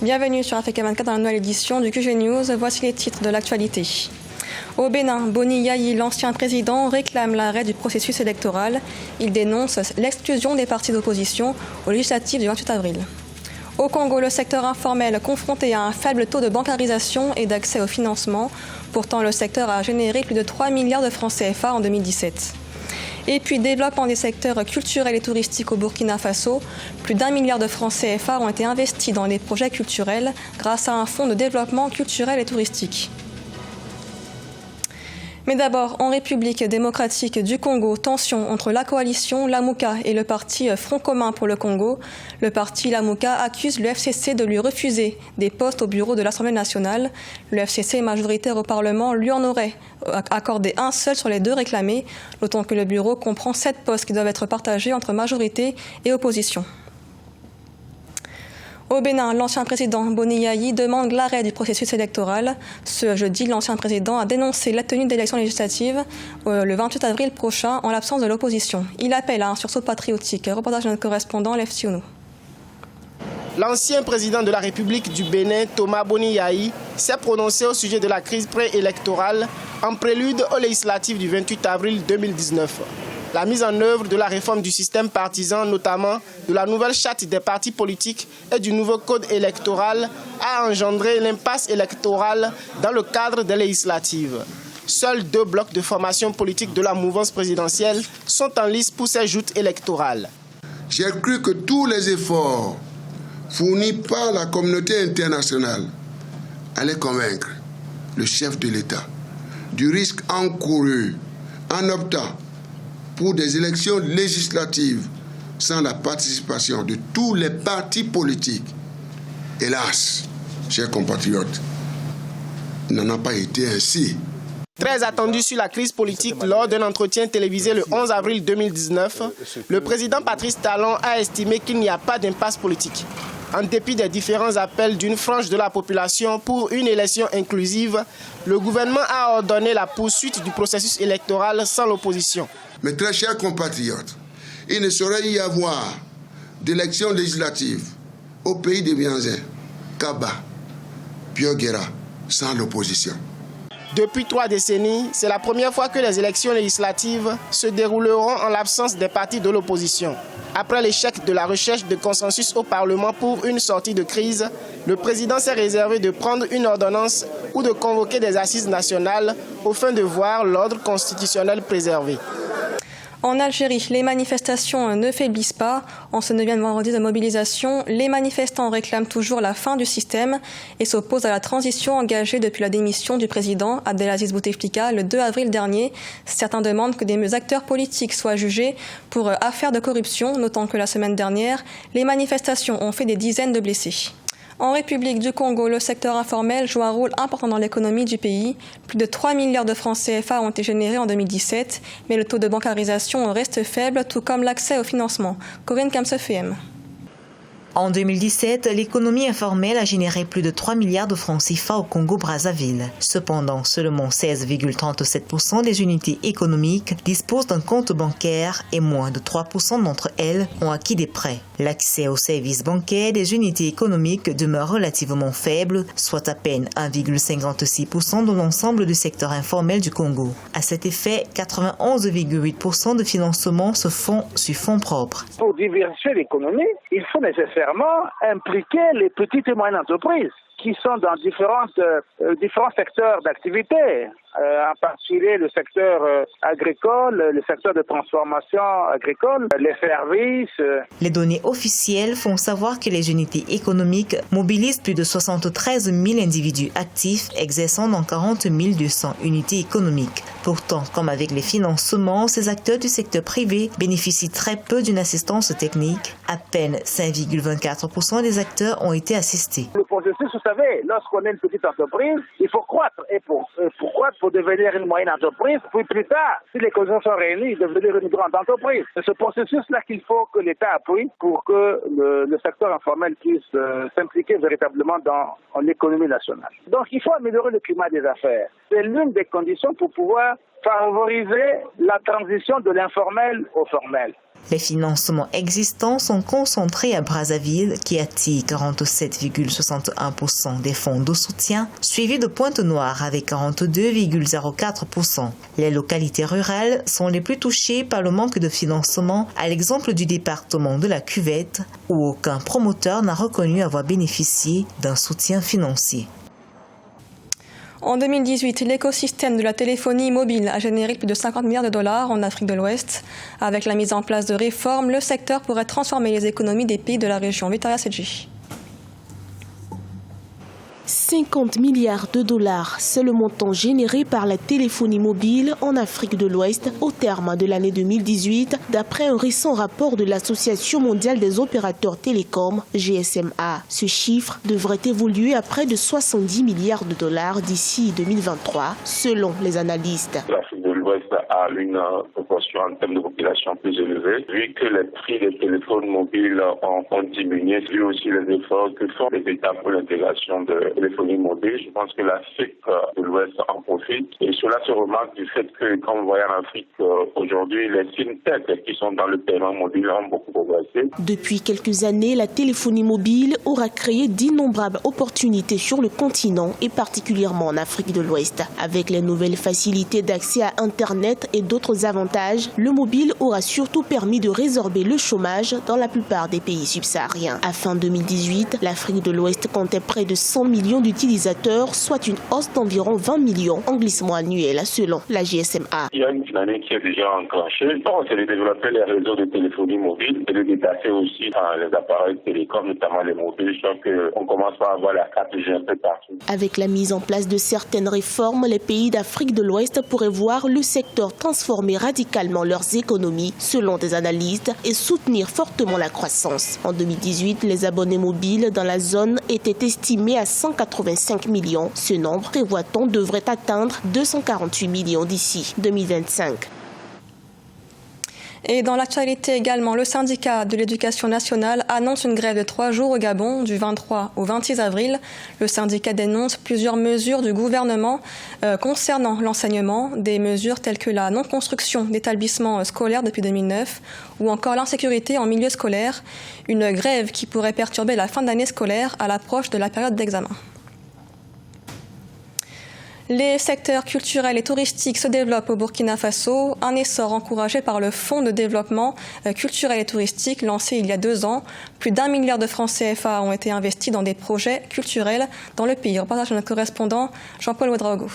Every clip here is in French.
Bienvenue sur Africa 24 dans la nouvelle édition du QG News. Voici les titres de l'actualité. Au Bénin, Boni Yayi, l'ancien président, réclame l'arrêt du processus électoral. Il dénonce l'exclusion des partis d'opposition aux législatives du 28 avril. Au Congo, le secteur informel confronté à un faible taux de bancarisation et d'accès au financement. Pourtant, le secteur a généré plus de 3 milliards de francs CFA en 2017. Et puis, développement des secteurs culturels et touristiques au Burkina Faso. Plus d'1 milliard de francs CFA ont été investis dans les projets culturels grâce à un fonds de développement culturel et touristique. Mais d'abord, en République démocratique du Congo, tension entre la coalition Lamuka et le parti Front commun pour le Congo. Le parti Lamuka accuse le FCC de lui refuser des postes au bureau de l'Assemblée nationale. Le FCC, majoritaire au Parlement, lui en aurait accordé un seul sur les 2 réclamés, d'autant que le bureau comprend 7 postes qui doivent être partagés entre majorité et opposition. Au Bénin, l'ancien président Boni Yayi demande l'arrêt du processus électoral. Ce jeudi, l'ancien président a dénoncé la tenue d'élections législatives le 28 avril prochain en l'absence de l'opposition. Il appelle à un sursaut patriotique. Reportage de notre correspondant Lev Sionou. L'ancien président de la République du Bénin, Thomas Boni Yayi, s'est prononcé au sujet de la crise préélectorale en prélude aux législatives du 28 avril 2019. La mise en œuvre de la réforme du système partisan, notamment de la nouvelle charte des partis politiques et du nouveau code électoral, a engendré l'impasse électorale dans le cadre des législatives. Seuls 2 blocs de formation politique de la mouvance présidentielle sont en lice pour ces joutes électorales. J'ai cru que tous les efforts fournis par la communauté internationale allaient convaincre le chef de l'État du risque encouru en optant pour des élections législatives sans la participation de tous les partis politiques. Hélas, chers compatriotes, il n'en a pas été ainsi. Très attendu sur la crise politique lors d'un entretien télévisé le 11 avril 2019, le président Patrice Talon a estimé qu'il n'y a pas d'impasse politique. En dépit des différents appels d'une frange de la population pour une élection inclusive, le gouvernement a ordonné la poursuite du processus électoral sans l'opposition. Mes très chers compatriotes, il ne saurait y avoir d'élections législatives au pays de Bianzin, Kaba, Pioguera, sans l'opposition. Depuis 3 décennies, c'est la première fois que les élections législatives se dérouleront en l'absence des partis de l'opposition. Après l'échec de la recherche de consensus au Parlement pour une sortie de crise, le président s'est réservé de prendre une ordonnance ou de convoquer des assises nationales au fin de voir l'ordre constitutionnel préservé. En Algérie, les manifestations ne faiblissent pas. En ce 9e vendredi de mobilisation, les manifestants réclament toujours la fin du système et s'opposent à la transition engagée depuis la démission du président Abdelaziz Bouteflika le 2 avril dernier. Certains demandent que des acteurs politiques soient jugés pour affaires de corruption, notant que la semaine dernière, les manifestations ont fait des dizaines de blessés. En République du Congo, le secteur informel joue un rôle important dans l'économie du pays. Plus de 3 milliards de francs CFA ont été générés en 2017, mais le taux de bancarisation reste faible, tout comme l'accès au financement. Corinne Kamsefem. En 2017, l'économie informelle a généré plus de 3 milliards de francs CFA au Congo-Brazzaville. Cependant, seulement 16,37% des unités économiques disposent d'un compte bancaire et moins de 3% d'entre elles ont acquis des prêts. L'accès aux services bancaires des unités économiques demeure relativement faible, soit à peine 1,56% de l'ensemble du secteur informel du Congo. À cet effet, 91,8% de financement se font sur fonds propres. Pour diversifier l'économie, il faut nécessairement impliquer les petites et moyennes entreprises qui sont dans différents secteurs d'activité, en particulier le secteur agricole, le secteur de transformation agricole, les services. Les données officielles font savoir que les unités économiques mobilisent plus de 73 000 individus actifs exerçant dans 40 200 unités économiques. Pourtant, comme avec les financements, ces acteurs du secteur privé bénéficient très peu d'une assistance technique. À peine 5,24% des acteurs ont été assistés. Le processus, vous savez, lorsqu'on est une petite entreprise, il faut croître. Et pour croître, pour devenir une moyenne entreprise, puis plus tard, si les conditions sont réunies, devenir une grande entreprise. C'est ce processus-là qu'il faut que l'État appuie pour que le secteur informel puisse s'impliquer véritablement dans l'économie nationale. Donc il faut améliorer le climat des affaires. C'est l'une des conditions pour pouvoir favoriser la transition de l'informel au formel. Les financements existants sont concentrés à Brazzaville, qui attire 47,61% des fonds de soutien, suivi de Pointe-Noire avec 42,04%. Les localités rurales sont les plus touchées par le manque de financement, à l'exemple du département de la Cuvette, où aucun promoteur n'a reconnu avoir bénéficié d'un soutien financier. En 2018, l'écosystème de la téléphonie mobile a généré plus de 50 milliards de dollars en Afrique de l'Ouest. Avec la mise en place de réformes, le secteur pourrait transformer les économies des pays de la région. Victoria Sedji. 50 milliards de dollars, c'est le montant généré par la téléphonie mobile en Afrique de l'Ouest au terme de l'année 2018, d'après un récent rapport de l'Association mondiale des opérateurs télécoms, GSMA. Ce chiffre devrait évoluer à près de 70 milliards de dollars d'ici 2023, selon les analystes. L'Afrique de l'Ouest a une proportion en termes de population plus élevée. Vu que les prix des téléphones mobiles ont diminué, vu aussi les efforts que font les États pour l'intégration de téléphonie mobile, je pense que l'Afrique de l'Ouest en profite. Et cela se remarque du fait que, comme vous voyez en Afrique aujourd'hui, les fintechs qui sont dans le paiement mobile ont beaucoup progressé. Depuis quelques années, la téléphonie mobile aura créé d'innombrables opportunités sur le continent et particulièrement en Afrique de l'Ouest. Avec les nouvelles facilités d'accès à Internet et d'autres avantages, le mobile aura surtout permis de résorber le chômage dans la plupart des pays subsahariens. À fin 2018, l'Afrique de l'Ouest comptait près de 100 millions d'utilisateurs, soit une hausse d'environ 20 millions en glissement annuel, selon la GSMA. Il y a une dynamique qui est déjà enclenchée. C'est de développer les réseaux de téléphonie mobile et de déplacer aussi les appareils télécoms, notamment les mobiles. Je crois qu'on commence à avoir la 4G un peu partout. Avec la mise en place de certaines réformes, les pays d'Afrique de l'Ouest pourraient voir le secteur transformer radicalement leurs économies, selon des analystes, et soutenir fortement la croissance. En 2018, les abonnés mobiles dans la zone étaient estimés à 185 millions. Ce nombre, prévoit-on, devrait atteindre 248 millions d'ici 2025. Et dans l'actualité également, le syndicat de l'éducation nationale annonce une grève de 3 jours au Gabon, du 23 au 26 avril. Le syndicat dénonce plusieurs mesures du gouvernement concernant l'enseignement, des mesures telles que la non-construction d'établissements scolaires depuis 2009 ou encore l'insécurité en milieu scolaire, une grève qui pourrait perturber la fin d'année scolaire à l'approche de la période d'examen. Les secteurs culturels et touristiques se développent au Burkina Faso, un essor encouragé par le Fonds de développement culturel et touristique lancé il y a 2 ans. Plus d'1 milliard de francs CFA ont été investis dans des projets culturels dans le pays. Reportage de notre correspondant Jean-Paul Ouedraogo.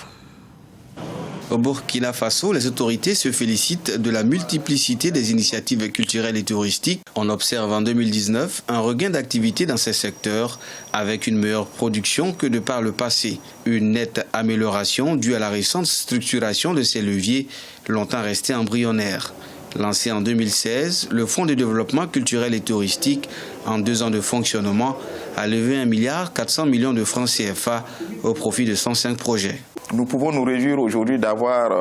Au Burkina Faso, les autorités se félicitent de la multiplicité des initiatives culturelles et touristiques. On observe en 2019 un regain d'activité dans ces secteurs avec une meilleure production que de par le passé. Une nette amélioration due à la récente structuration de ces leviers, longtemps restés embryonnaires. Lancé en 2016, le Fonds de développement culturel et touristique, en 2 ans de fonctionnement, a levé 1,4 milliard de francs CFA au profit de 105 projets. Nous pouvons nous réjouir aujourd'hui d'avoir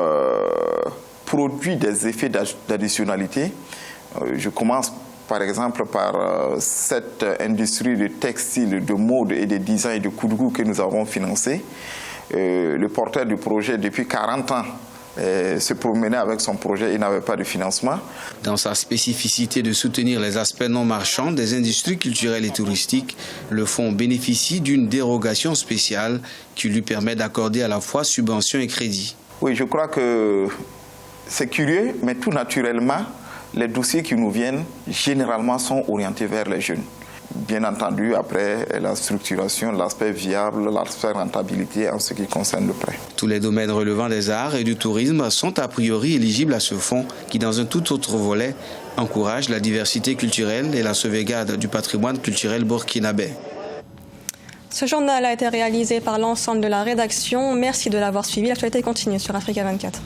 produit des effets d'additionnalité. Je commence par exemple par cette industrie de textile, de mode et de design et de Koudou que nous avons financé. Le porteur du projet depuis 40 ans se promenait avec son projet et n'avait pas de financement. Dans sa spécificité de soutenir les aspects non marchands des industries culturelles et touristiques, le fonds bénéficie d'une dérogation spéciale qui lui permet d'accorder à la fois subventions et crédits. Oui, je crois que c'est curieux, mais tout naturellement, les dossiers qui nous viennent, généralement, sont orientés vers les jeunes. Bien entendu, après la structuration, l'aspect viable, l'aspect rentabilité en ce qui concerne le prêt. Tous les domaines relevant des arts et du tourisme sont a priori éligibles à ce fonds qui, dans un tout autre volet, encourage la diversité culturelle et la sauvegarde du patrimoine culturel burkinabé. Ce journal a été réalisé par l'ensemble de la rédaction. Merci de l'avoir suivi. L'actualité continue sur Africa 24.